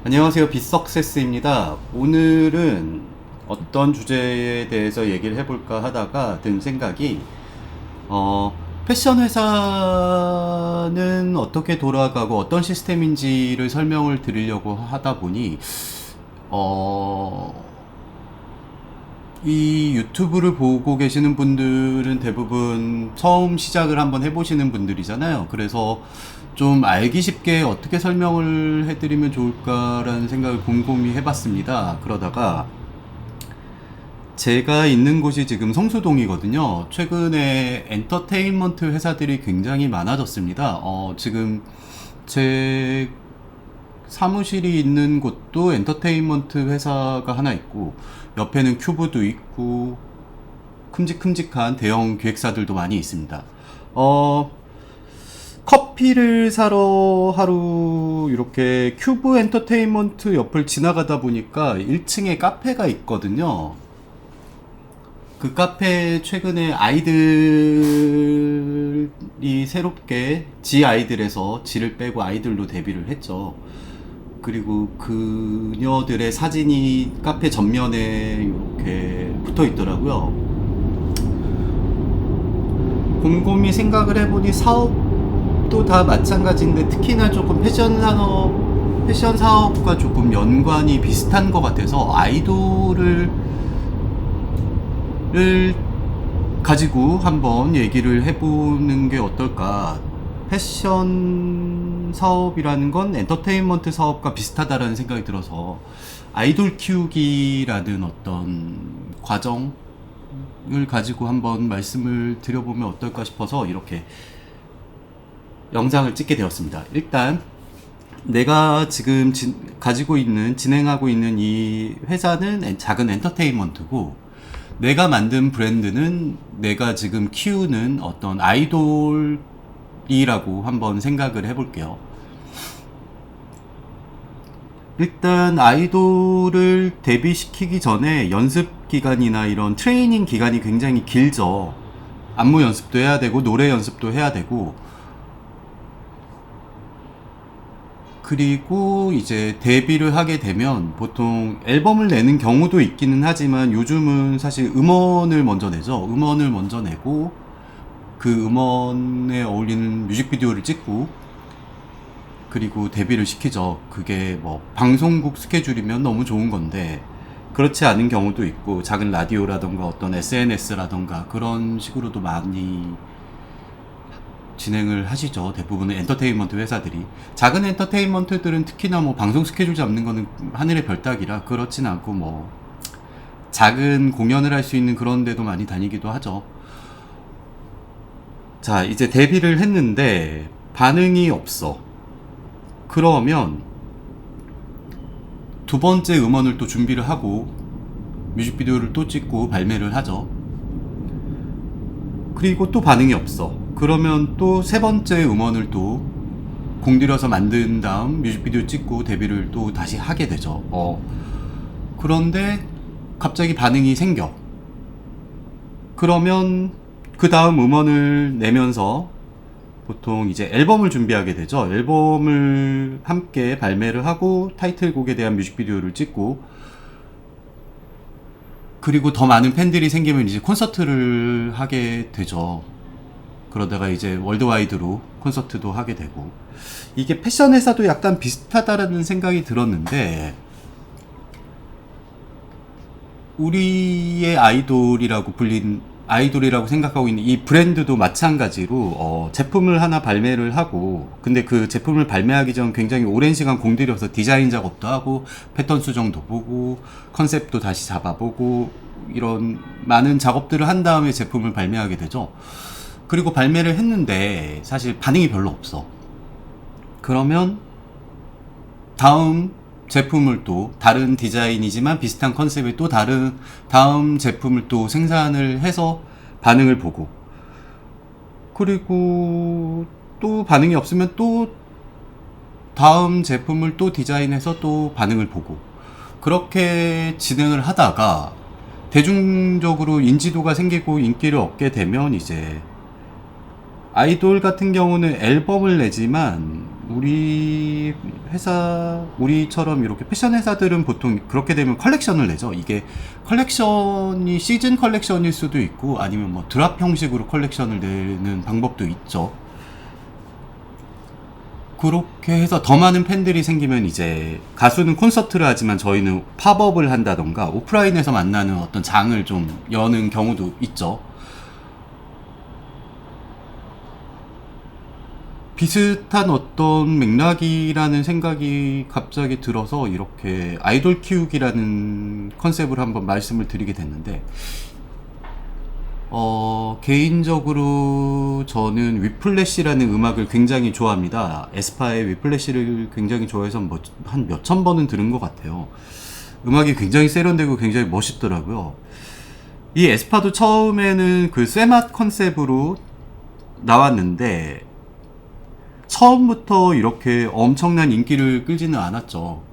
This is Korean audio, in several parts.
안녕하세요. 빗석세스입니다. 오늘은 어떤 주제에 대해서 얘기를 해볼까 하다가 든 생각이, 패션 회사는 어떻게 돌아가고 어떤 시스템인지를 설명을 드리려고 하다 보니, 어, 이 유튜브를 보고 계시는 분들은 대부분 처음 시작을 한번 해보시는 분들이잖아요. 그래서 좀 알기 쉽게 어떻게 설명을 해드리면 좋을까라는 생각을 곰곰이 해봤습니다. 그러다가 제가 있는 곳이 지금 성수동이거든요. 최근에 엔터테인먼트 회사들이 굉장히 많아졌습니다. 지금 제 사무실이 있는 곳도 엔터테인먼트 회사가 하나 있고, 옆에는 큐브도 있고, 큼직큼직한 대형 기획사들도 많이 있습니다. 어, 커피를 사러 하루 이렇게 큐브 엔터테인먼트 옆을 지나가다 보니까 1층에 카페가 있거든요. 그 카페에 최근에 아이들이 새롭게 지 아이들에서 지를 빼고 아이들로 데뷔를 했죠. 그리고 그녀들의 사진이 카페 전면에 이렇게 붙어 있더라고요. 곰곰이 생각을 해보니 사업도 다 마찬가지인데 특히나 조금 패션 사업과 조금 연관이 비슷한 것 같아서 아이돌을 가지고 한번 얘기를 해보는 게 어떨까. 패션 사업이라는 건 엔터테인먼트 사업과 비슷하다라는 생각이 들어서 아이돌 키우기라는 어떤 과정을 가지고 한번 말씀을 드려보면 어떨까 싶어서 이렇게 영상을 찍게 되었습니다. 일단 내가 지금 가지고 있는, 진행하고 있는 이 회사는 작은 엔터테인먼트고, 내가 만든 브랜드는 내가 지금 키우는 어떤 아이돌이라고 한번 생각을 해볼게요. 일단 아이돌을 데뷔시키기 전에 연습 기간이나 이런 트레이닝 기간이 굉장히 길죠. 안무 연습도 해야 되고 노래 연습도 해야 되고, 그리고 이제 데뷔를 하게 되면 보통 앨범을 내는 경우도 있기는 하지만 요즘은 사실 음원을 먼저 내죠. 음원을 먼저 내고 그 음원에 어울리는 뮤직비디오를 찍고 그리고 데뷔를 시키죠. 그게 뭐 방송국 스케줄이면 너무 좋은 건데 그렇지 않은 경우도 있고 작은 라디오라던가 어떤 SNS라던가 그런 식으로도 많이 진행을 하시죠. 대부분의 엔터테인먼트 회사들이. 작은 엔터테인먼트들은 특히나 뭐 방송 스케줄 잡는 거는 하늘의 별 따기라 그렇진 않고 뭐 작은 공연을 할 수 있는 그런 데도 많이 다니기도 하죠. 자, 이제 데뷔를 했는데 반응이 없어. 그러면 두 번째 음원을 또 준비를 하고 뮤직비디오를 또 찍고 발매를 하죠. 그리고 또 반응이 없어. 그러면 또 세 번째 음원을 또 공들여서 만든 다음 뮤직비디오 찍고 데뷔를 또 다시 하게 되죠. 그런데 갑자기 반응이 생겨. 그러면 그 다음 음원을 내면서 보통 이제 앨범을 준비하게 되죠. 앨범을 함께 발매를 하고 타이틀곡에 대한 뮤직비디오를 찍고, 그리고 더 많은 팬들이 생기면 이제 콘서트를 하게 되죠. 그러다가 이제 월드와이드로 콘서트도 하게 되고, 이게 패션 회사도 약간 비슷하다라는 생각이 들었는데, 우리의 아이돌이라고 생각하고 있는 이 브랜드도 마찬가지로 제품을 하나 발매를 하고, 근데 그 제품을 발매하기 전 굉장히 오랜 시간 공들여서 디자인 작업도 하고 패턴 수정도 보고 컨셉도 다시 잡아보고 이런 많은 작업들을 한 다음에 제품을 발매하게 되죠. 그리고 발매를 했는데 사실 반응이 별로 없어. 그러면 다음 제품을 또 다른 디자인이지만 비슷한 컨셉의 또 다음 제품을 또 생산을 해서 반응을 보고, 그리고 또 반응이 없으면 또 다음 제품을 또 디자인해서 또 반응을 보고, 그렇게 진행을 하다가 대중적으로 인지도가 생기고 인기를 얻게 되면 이제 아이돌 같은 경우는 앨범을 내지만 우리 우리처럼 이렇게 패션 회사들은 보통 그렇게 되면 컬렉션을 내죠. 이게 컬렉션이 시즌 컬렉션일 수도 있고 아니면 뭐 드랍 형식으로 컬렉션을 내는 방법도 있죠. 그렇게 해서 더 많은 팬들이 생기면 이제 가수는 콘서트를 하지만 저희는 팝업을 한다던가 오프라인에서 만나는 어떤 장을 좀 여는 경우도 있죠. 비슷한 어떤 맥락이라는 생각이 갑자기 들어서 이렇게 아이돌 키우기라는 컨셉을 한번 말씀을 드리게 됐는데, 개인적으로 저는 위플래시라는 음악을 굉장히 좋아합니다. 에스파의 위플래시를 굉장히 좋아해서 한 몇천 번은 들은 것 같아요. 음악이 굉장히 세련되고 굉장히 멋있더라고요. 이 에스파도 처음에는 그 쇠맛 컨셉으로 나왔는데 처음부터 이렇게 엄청난 인기를 끌지는 않았죠.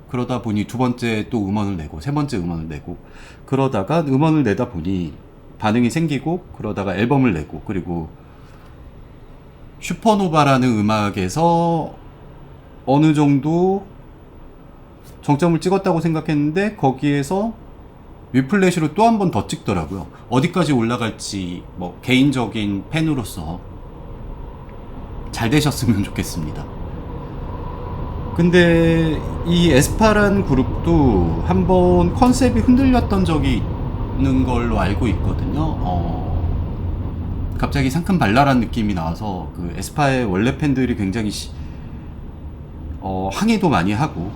그러다 보니 두 번째 또 음원을 내고 세 번째 음원을 내고 그러다가 음원을 내다 보니 반응이 생기고 그러다가 앨범을 내고 그리고 슈퍼노바라는 음악에서 어느 정도 정점을 찍었다고 생각했는데 거기에서 위플래시로 또 한 번 더 찍더라고요. 어디까지 올라갈지 뭐 개인적인 팬으로서 잘 되셨으면 좋겠습니다. 근데 이 에스파란 그룹도 한번 컨셉이 흔들렸던 적이 있는 걸로 알고 있거든요. 갑자기 상큼발랄한 느낌이 나와서 그 에스파의 원래 팬들이 굉장히 항의도 많이 하고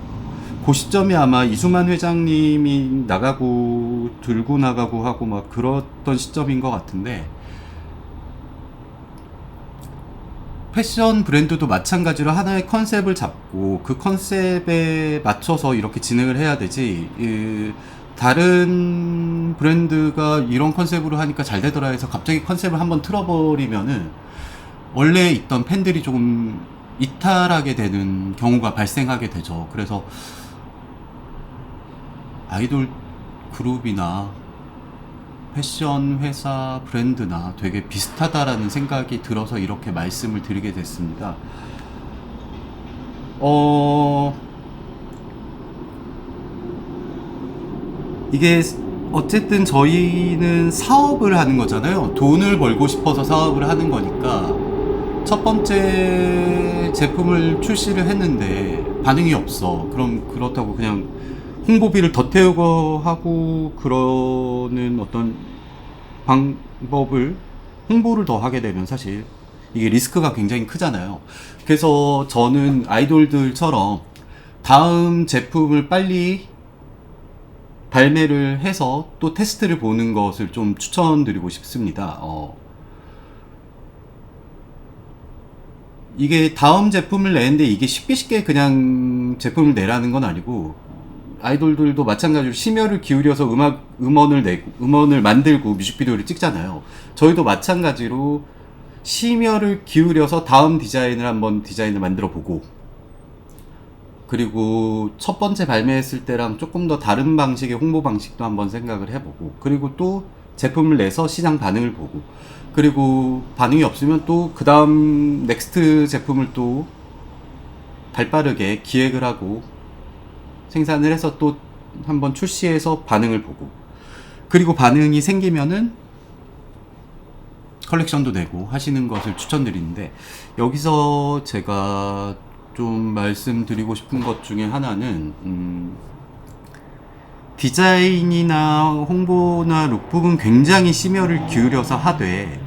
그 시점이 아마 이수만 회장님이 나가고 들고 나가고 하고 막 그랬던 시점인 것 같은데 패션 브랜드도 마찬가지로 하나의 컨셉을 잡고 그 컨셉에 맞춰서 이렇게 진행을 해야 되지 다른 브랜드가 이런 컨셉으로 하니까 잘 되더라 해서 갑자기 컨셉을 한번 틀어버리면은 원래 있던 팬들이 조금 이탈하게 되는 경우가 발생하게 되죠. 그래서 아이돌 그룹이나 패션 회사 브랜드나 되게 비슷하다라는 생각이 들어서 이렇게 말씀을 드리게 됐습니다. 이게 어쨌든 저희는 사업을 하는 거잖아요. 돈을 벌고 싶어서 사업을 하는 거니까 첫 번째 제품을 출시를 했는데 반응이 없어. 그럼 그렇다고 그냥 홍보비를 더 태우고 하고 그러는 어떤 방법을 홍보를 더 하게 되면 사실 이게 리스크가 굉장히 크잖아요. 그래서 저는 아이돌들처럼 다음 제품을 빨리 발매를 해서 또 테스트를 보는 것을 좀 추천드리고 싶습니다. 이게 다음 제품을 내는데 이게 쉽게 그냥 제품을 내라는 건 아니고 아이돌들도 마찬가지로 심혈을 기울여서 음원을 만들고 뮤직비디오를 찍잖아요. 저희도 마찬가지로 심혈을 기울여서 다음 디자인을 만들어 보고 그리고 첫 번째 발매했을 때랑 조금 더 다른 방식의 홍보 방식도 한번 생각을 해보고 그리고 또 제품을 내서 시장 반응을 보고 그리고 반응이 없으면 또 그 다음 넥스트 제품을 또 발빠르게 기획을 하고 생산을 해서 또 한번 출시해서 반응을 보고 그리고 반응이 생기면은 컬렉션도 내고 하시는 것을 추천드리는데 여기서 제가 좀 말씀드리고 싶은 것 중에 하나는 디자인이나 홍보나 룩북은 굉장히 심혈을 기울여서 하되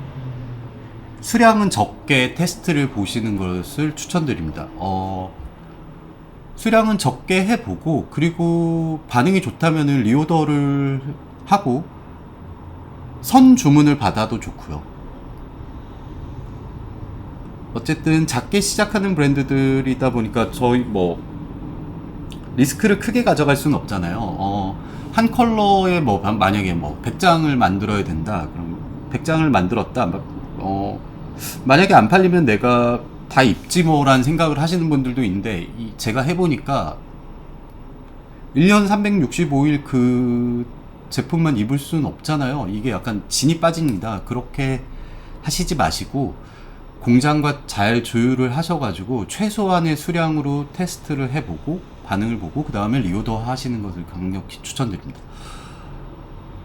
수량은 적게 테스트를 보시는 것을 추천드립니다. 수량은 적게 해보고 그리고 반응이 좋다면 리오더를 하고 선 주문을 받아도 좋고요. 어쨌든 작게 시작하는 브랜드들이다 보니까 저희 뭐 리스크를 크게 가져갈 수는 없잖아요. 한 컬러에 뭐 만약에 뭐 100장을 만들어야 된다. 그럼 100장을 만들었다. 만약에 안 팔리면 내가 다 입지 뭐라는 생각을 하시는 분들도 있는데 제가 해보니까 1년 365일 그 제품만 입을 수는 없잖아요. 이게 약간 진이 빠집니다. 그렇게 하시지 마시고 공장과 잘 조율을 하셔가지고 최소한의 수량으로 테스트를 해보고 반응을 보고 그 다음에 리오더 하시는 것을 강력히 추천드립니다.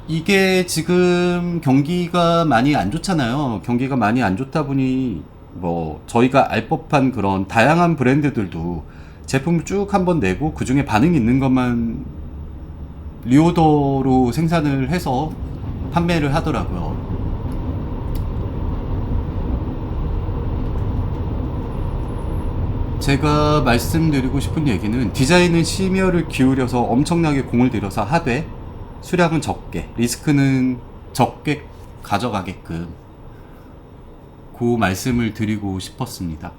이게 지금 경기가 많이 안 좋잖아요. 경기가 많이 안 좋다 보니 뭐 저희가 알 법한 그런 다양한 브랜드들도 제품을 쭉 한번 내고 그 중에 반응이 있는 것만 리오더로 생산을 해서 판매를 하더라고요. 제가 말씀드리고 싶은 얘기는 디자인은 심혈을 기울여서 엄청나게 공을 들여서 하되 수량은 적게, 리스크는 적게 가져가게끔 그 말씀을 드리고 싶었습니다.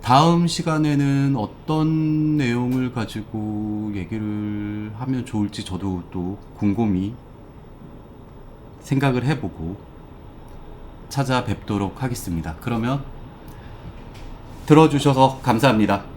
다음 시간에는 어떤 내용을 가지고 얘기를 하면 좋을지 저도 또 곰곰이 생각을 해보고 찾아뵙도록 하겠습니다. 그러면 들어주셔서 감사합니다.